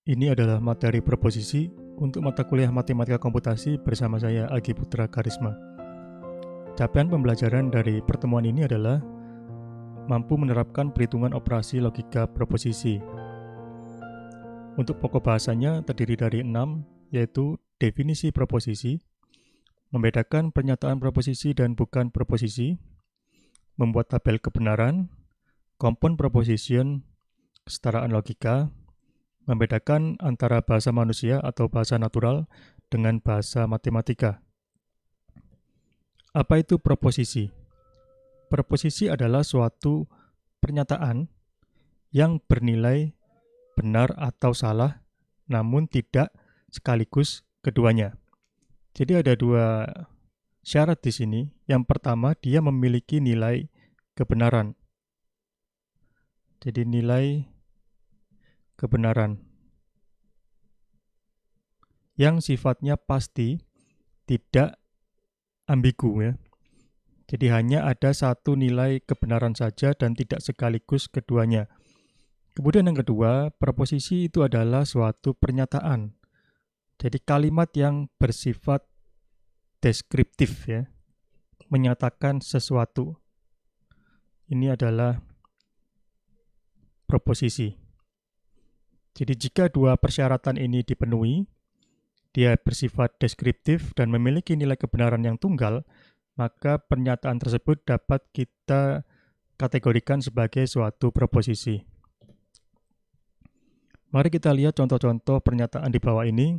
Ini adalah materi proposisi untuk mata kuliah Matematika Komputasi bersama saya, Agi Putra Karisma. Capaian pembelajaran dari pertemuan ini adalah mampu menerapkan perhitungan operasi logika proposisi. Untuk pokok bahasanya terdiri dari 6, yaitu definisi proposisi, membedakan pernyataan proposisi dan bukan proposisi, membuat tabel kebenaran, compound proposition, kesetaraan logika, membedakan antara bahasa manusia atau bahasa natural dengan bahasa matematika. Apa itu proposisi? Proposisi adalah suatu pernyataan yang bernilai benar atau salah, namun tidak sekaligus keduanya. Jadi ada dua syarat di sini. Yang pertama, dia memiliki nilai kebenaran. Jadi nilai kebenaran yang sifatnya pasti, tidak ambigu ya. Jadi hanya ada satu nilai kebenaran saja dan tidak sekaligus keduanya. Kemudian yang kedua, proposisi itu adalah suatu pernyataan. Jadi kalimat yang bersifat deskriptif ya, menyatakan sesuatu. Ini adalah proposisi. Jadi jika dua persyaratan ini dipenuhi, dia bersifat deskriptif dan memiliki nilai kebenaran yang tunggal, maka pernyataan tersebut dapat kita kategorikan sebagai suatu proposisi. Mari kita lihat contoh-contoh pernyataan di bawah ini.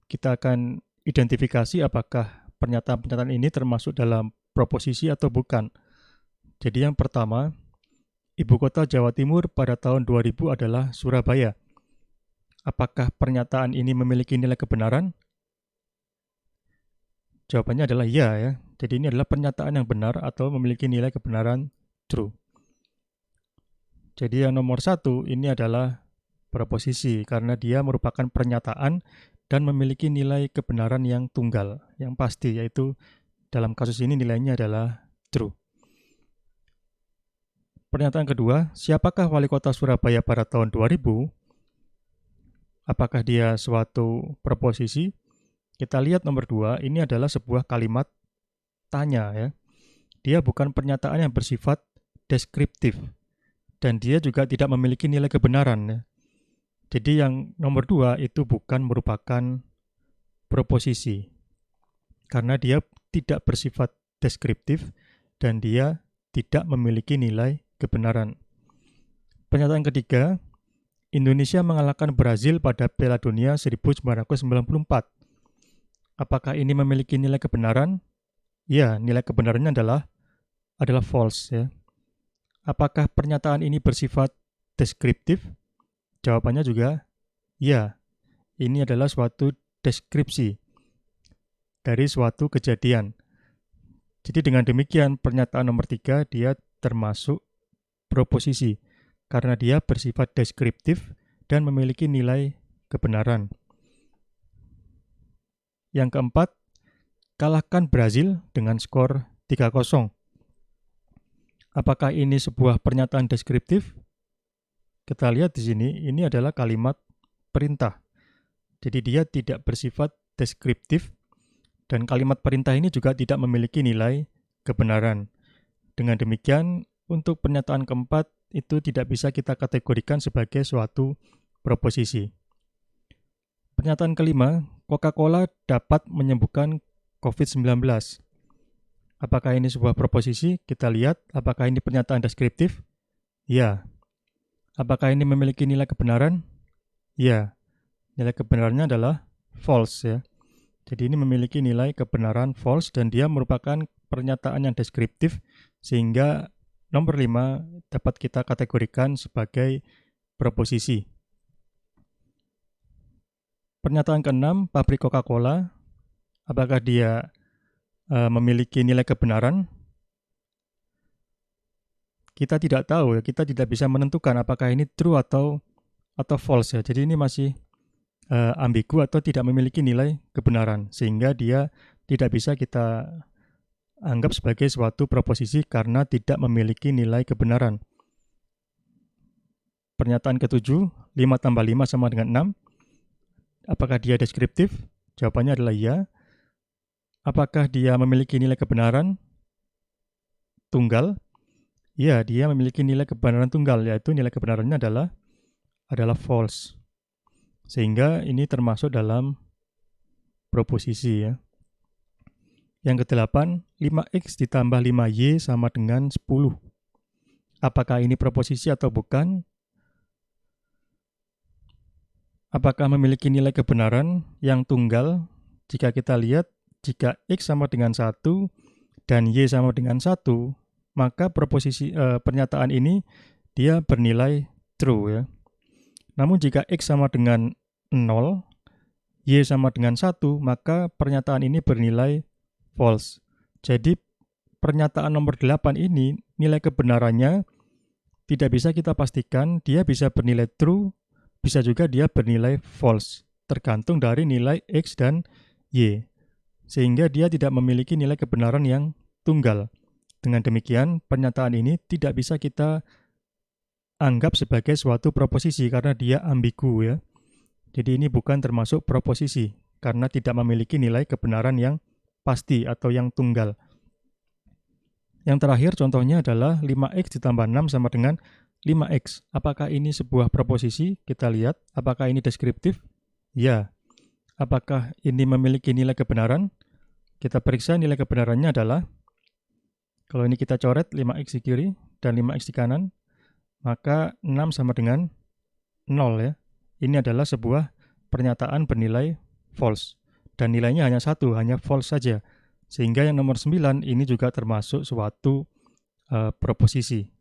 Kita akan identifikasi apakah pernyataan-pernyataan ini termasuk dalam proposisi atau bukan. Jadi yang pertama, ibu kota Jawa Timur pada tahun 2000 adalah Surabaya. Apakah pernyataan ini memiliki nilai kebenaran? Jawabannya adalah iya ya. Jadi ini adalah pernyataan yang benar atau memiliki nilai kebenaran true. Jadi yang nomor satu ini adalah proposisi karena dia merupakan pernyataan dan memiliki nilai kebenaran yang tunggal, yang pasti, yaitu dalam kasus ini nilainya adalah true. Pernyataan kedua, siapakah wali kota Surabaya pada tahun 2000? Apakah dia suatu proposisi? Kita lihat nomor 2, ini adalah sebuah kalimat tanya ya. Dia bukan pernyataan yang bersifat deskriptif dan dia juga tidak memiliki nilai kebenaran ya. Jadi yang nomor 2 itu bukan merupakan proposisi karena dia tidak bersifat deskriptif dan dia tidak memiliki nilai kebenaran. Pernyataan ketiga, Indonesia mengalahkan Brazil pada Piala Dunia 1994. Apakah ini memiliki nilai kebenaran? Ya, nilai kebenarannya adalah false ya. Apakah pernyataan ini bersifat deskriptif? Jawabannya juga ya. Ini adalah suatu deskripsi dari suatu kejadian. Jadi dengan demikian pernyataan nomor 3 dia termasuk proposisi karena dia bersifat deskriptif dan memiliki nilai kebenaran. Yang keempat, kalahkan Brazil dengan skor 3-0. Apakah ini sebuah pernyataan deskriptif? Kita lihat di sini, ini adalah kalimat perintah. Jadi dia tidak bersifat deskriptif dan kalimat perintah ini juga tidak memiliki nilai kebenaran. Dengan demikian, untuk pernyataan keempat itu tidak bisa kita kategorikan sebagai suatu proposisi. Pernyataan kelima, Coca-Cola dapat menyembuhkan COVID-19. Apakah ini sebuah proposisi? Kita lihat apakah ini pernyataan deskriptif? Ya. Apakah ini memiliki nilai kebenaran? Ya. Nilai kebenarannya adalah false ya. Jadi ini memiliki nilai kebenaran false dan dia merupakan pernyataan yang deskriptif sehingga nomor 5 dapat kita kategorikan sebagai proposisi. Pernyataan keenam, pabrik Coca-Cola, apakah dia memiliki nilai kebenaran? Kita tidak tahu ya, kita tidak bisa menentukan apakah ini true atau false ya. Jadi ini masih ambigu atau tidak memiliki nilai kebenaran sehingga dia tidak bisa kita anggap sebagai suatu proposisi karena tidak memiliki nilai kebenaran. Pernyataan ketujuh, 5 tambah 5 sama dengan 6. Apakah dia deskriptif? Jawabannya adalah iya. Apakah dia memiliki nilai kebenaran tunggal? Iya, dia memiliki nilai kebenaran tunggal, yaitu nilai kebenarannya adalah false. Sehingga ini termasuk dalam proposisi ya. Yang ke-8, 5x ditambah 5y sama dengan 10. Apakah ini proposisi atau bukan? Apakah memiliki nilai kebenaran yang tunggal? Jika kita lihat, jika x sama dengan 1 dan y sama dengan 1, maka pernyataan ini dia bernilai true ya. Namun jika x sama dengan 0, y sama dengan 1, maka pernyataan ini bernilai false. Jadi pernyataan nomor 8 ini nilai kebenarannya tidak bisa kita pastikan, dia bisa bernilai true, bisa juga dia bernilai false, tergantung dari nilai x dan y. Sehingga dia tidak memiliki nilai kebenaran yang tunggal. Dengan demikian, pernyataan ini tidak bisa kita anggap sebagai suatu proposisi karena dia ambigu ya. Jadi ini bukan termasuk proposisi karena tidak memiliki nilai kebenaran yang pasti atau yang tunggal. Yang terakhir contohnya adalah 5x ditambah 6 sama dengan 5x. Apakah ini sebuah proposisi? Kita lihat. Apakah ini deskriptif? Ya. Apakah ini memiliki nilai kebenaran? Kita periksa nilai kebenarannya adalah, kalau ini kita coret 5x di kiri dan 5x di kanan, maka 6 sama dengan 0 ya. Ini adalah sebuah pernyataan bernilai false. Dan nilainya hanya 1, hanya false saja. Sehingga yang nomor 9 ini juga termasuk suatu proposisi.